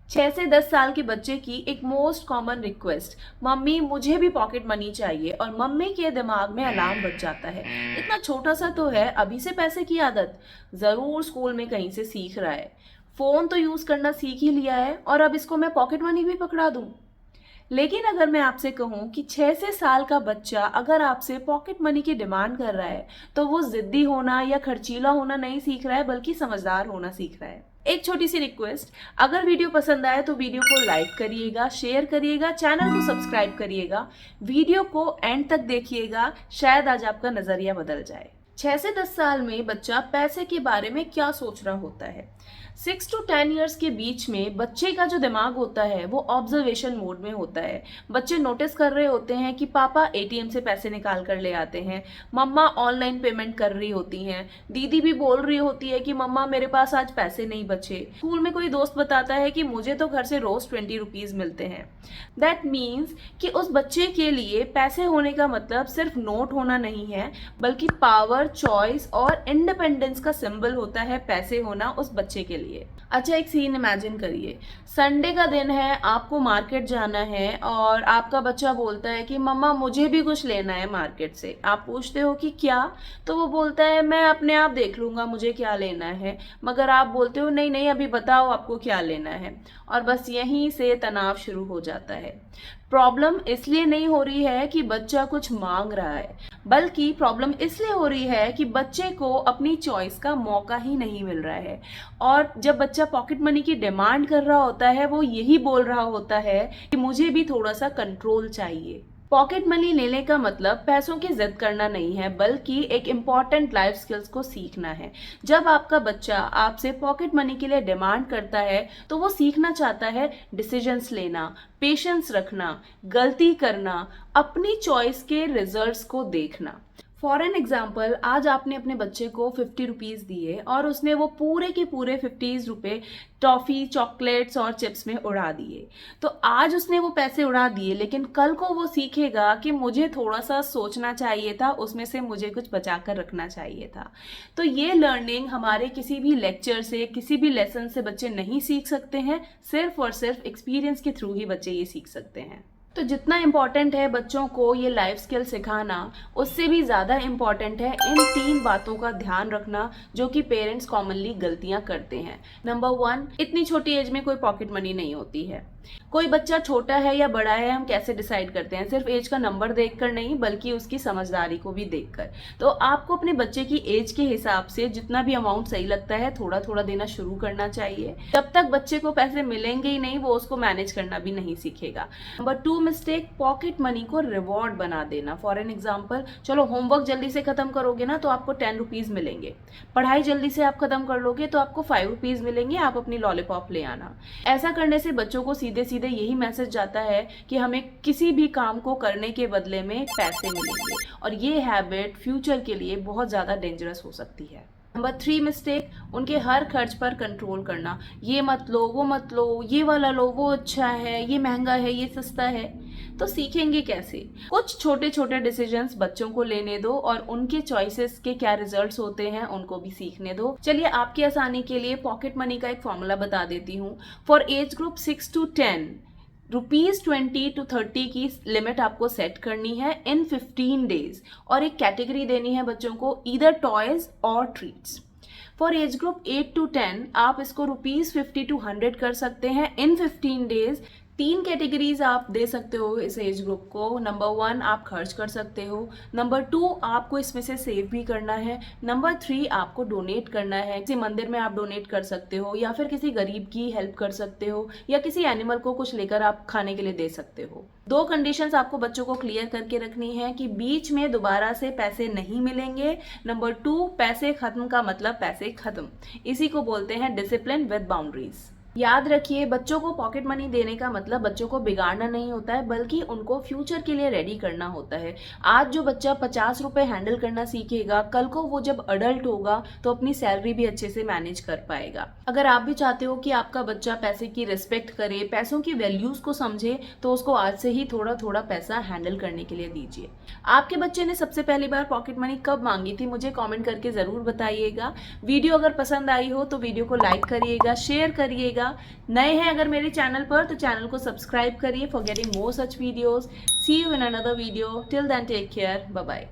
6 से 10 साल के बच्चे की एक मोस्ट कॉमन रिक्वेस्ट, मम्मी मुझे भी पॉकेट मनी चाहिए, और मम्मी के दिमाग में अलार्म बज जाता है। इतना छोटा सा तो है, अभी से पैसे की आदत। जरूर स्कूल में कहीं से सीख रहा है, फोन तो यूज करना सीख ही लिया है, और अब इसको मैं पॉकेट मनी भी पकड़ा दूं। लेकिन अगर मैं आपसे कहूं कि 6 से साल का बच्चा अगर आपसे पॉकेट मनी की डिमांड कर रहा है, तो वो जिद्दी होना या खर्चीला होना नहीं सीख रहा है, बल्कि समझदार होना सीख रहा है। एक छोटी सी रिक्वेस्ट, अगर वीडियो पसंद आए तो वीडियो को लाइक करिएगा, शेयर करिएगा, चैनल को सब्सक्राइब करिएगा, वीडियो को एंड तक देखिएगा, शायद आज आपका नजरिया बदल जाए। 6 से 10 साल में बच्चा पैसे के बारे में क्या सोच रहा होता है? 6 to 10 ईयर्स के बीच में बच्चे का जो दिमाग होता है वो ऑब्जर्वेशन मोड में होता है। बच्चे नोटिस कर रहे होते हैं कि पापा एटीएम से पैसे निकाल कर ले आते हैं, मम्मा ऑनलाइन पेमेंट कर रही होती हैं, दीदी भी बोल रही होती है कि मम्मा मेरे पास आज पैसे नहीं बचे, स्कूल में कोई दोस्त बताता है कि मुझे तो घर से रोज 20 रुपीज मिलते हैं। दैट मीन्स कि उस बच्चे के लिए पैसे होने का मतलब सिर्फ नोट होना नहीं है, बल्कि पावर, चॉइस और इंडिपेंडेंस का सिंबल होता है पैसे होना उस बच्चे के लिए। अच्छा, एक सीन इमेजिन करिए, संडे का दिन है, आपको मार्केट जाना है और आपका बच्चा बोलता है कि मम्मा मुझे भी कुछ लेना है मार्केट से। आप पूछते हो कि क्या, तो वो बोलता है मैं अपने आप देख लूंगा मुझे क्या लेना है, मगर आप बोलते हो नहीं नहीं अभी बताओ आपको क्या लेना है, और बस यहीं से तनाव शुरू हो जाता है। प्रॉब्लम इसलिए नहीं हो रही है कि बच्चा कुछ मांग रहा है, बल्कि प्रॉब्लम इसलिए हो रही है कि बच्चे को अपनी चॉइस का मौका ही नहीं मिल रहा है। और जब बच्चा पॉकेट मनी की डिमांड कर रहा होता है, वो यही बोल रहा होता है कि मुझे भी थोड़ा सा कंट्रोल चाहिए। पॉकेट मनी लेने का मतलब पैसों की जिद करना नहीं है, बल्कि एक इम्पॉर्टेंट लाइफ स्किल्स को सीखना है। जब आपका बच्चा आपसे पॉकेट मनी के लिए डिमांड करता है, तो वो सीखना चाहता है डिसीजंस लेना, पेशेंस रखना, गलती करना, अपनी चॉइस के रिजल्ट्स को देखना। फॉर एन एग्जाम्पल, आज आपने अपने बच्चे को 50 रुपीज दिए और उसने वो पूरे के पूरे 50 रुपए टॉफी, चॉकलेट्स और चिप्स में उड़ा दिए। तो आज उसने वो पैसे उड़ा दिए, लेकिन कल को वो सीखेगा कि मुझे थोड़ा सा सोचना चाहिए था, उसमें से मुझे कुछ बचा कर रखना चाहिए था। तो ये लर्निंग हमारे किसी भी लेक्चर से, किसी भी लेसन से बच्चे नहीं सीख सकते हैं, सिर्फ और सिर्फ एक्सपीरियंस के थ्रू ही बच्चे ये सीख सकते हैं। तो जितना इम्पॉर्टेंट है बच्चों को ये लाइफ स्किल सिखाना, उससे भी ज़्यादा इम्पॉर्टेंट है इन 3 बातों का ध्यान रखना जो कि पेरेंट्स कॉमनली गलतियां करते हैं। नंबर 1, इतनी छोटी एज में कोई पॉकेट मनी नहीं होती है। कोई बच्चा छोटा है या बड़ा है हम कैसे डिसाइड करते हैं? सिर्फ एज का नंबर देखकर नहीं, बल्कि उसकी समझदारी को भी देखकर। तो आपको अपने बच्चे की एज के हिसाब से जितना भी अमाउंट सही लगता है थोड़ा थोड़ा देना शुरू करना चाहिए। जब तक बच्चे को पैसे मिलेंगे ही नहीं, वो उसको मैनेज करना भी नहीं सीखेगा। नंबर 2 मिस्टेक, पॉकेट मनी को रिवॉर्ड बना देना। फॉर एन एग्जाम्पल, चलो होमवर्क जल्दी से खत्म करोगे ना तो आपको 10 रुपीज मिलेंगे, पढ़ाई जल्दी से आप खत्म कर लोगे तो आपको 5 रुपीज मिलेंगे, आप अपनी लॉलीपॉप ले आना। ऐसा करने से बच्चों को सीधे सीधे यही मैसेज जाता है कि हमें किसी भी काम को करने के बदले में पैसे मिलेंगे, और ये हैबिट फ्यूचर के लिए बहुत ज्यादा डेंजरस हो सकती है। नंबर 3 मिस्टेक, उनके हर खर्च पर कंट्रोल करना। ये मत लो, वो मत लो, ये वाला लो, वो अच्छा है, ये महंगा है, ये सस्ता है। तो सीखेंगे कैसे? कुछ छोटे छोटे डिसीजंस बच्चों को लेने दो और उनके चॉइसेस के क्या रिजल्ट्स होते हैं उनको भी सीखने दो। चलिए आपकी आसानी के लिए पॉकेट मनी का एक फॉर्मूला बता देती हूँ। For age group 6 to 10, ₹20 to 30 की लिमिट आपको सेट करनी है इन 15 डेज, और एक कैटेगरी देनी है बच्चों को, ईदर टॉयज और treats. For age group 8 to 10 आप इसको ₹50 to 100 कर सकते हैं इन 15 डेज। 3 कैटेगरीज आप दे सकते हो इस एज ग्रुप को। नंबर 1, आप खर्च कर सकते हो। नंबर 2, आपको इसमें से सेव भी करना है। नंबर 3, आपको डोनेट करना है। किसी मंदिर में आप डोनेट कर सकते हो, या फिर किसी गरीब की हेल्प कर सकते हो, या किसी एनिमल को कुछ लेकर आप खाने के लिए दे सकते हो। 2 कंडीशंस आपको बच्चों को क्लियर करके रखनी है कि बीच में दोबारा से पैसे नहीं मिलेंगे। नंबर 2, पैसे खत्म का मतलब पैसे खत्म। इसी को बोलते हैं डिसिप्लिन विद बाउंड्रीज। याद रखिए, बच्चों को पॉकेट मनी देने का मतलब बच्चों को बिगाड़ना नहीं होता है, बल्कि उनको फ्यूचर के लिए रेडी करना होता है। आज जो बच्चा 50 रुपए हैंडल करना सीखेगा, कल को वो जब अडल्ट होगा तो अपनी सैलरी भी अच्छे से मैनेज कर पाएगा। अगर आप भी चाहते हो कि आपका बच्चा पैसे की रिस्पेक्ट करे, पैसों की वैल्यूज को समझे, तो उसको आज से ही थोड़ा थोड़ा पैसा हैंडल करने के लिए दीजिए। आपके बच्चे ने सबसे पहली बार पॉकेट मनी कब मांगी थी, मुझे कॉमेंट करके जरूर बताइएगा। वीडियो अगर पसंद आई हो तो वीडियो को लाइक करिएगा, शेयर करिएगा, किया। नए हैं अगर मेरे चैनल पर तो चैनल को सब्सक्राइब करिए for getting more such videos. See you in another video, till then take care, bye bye.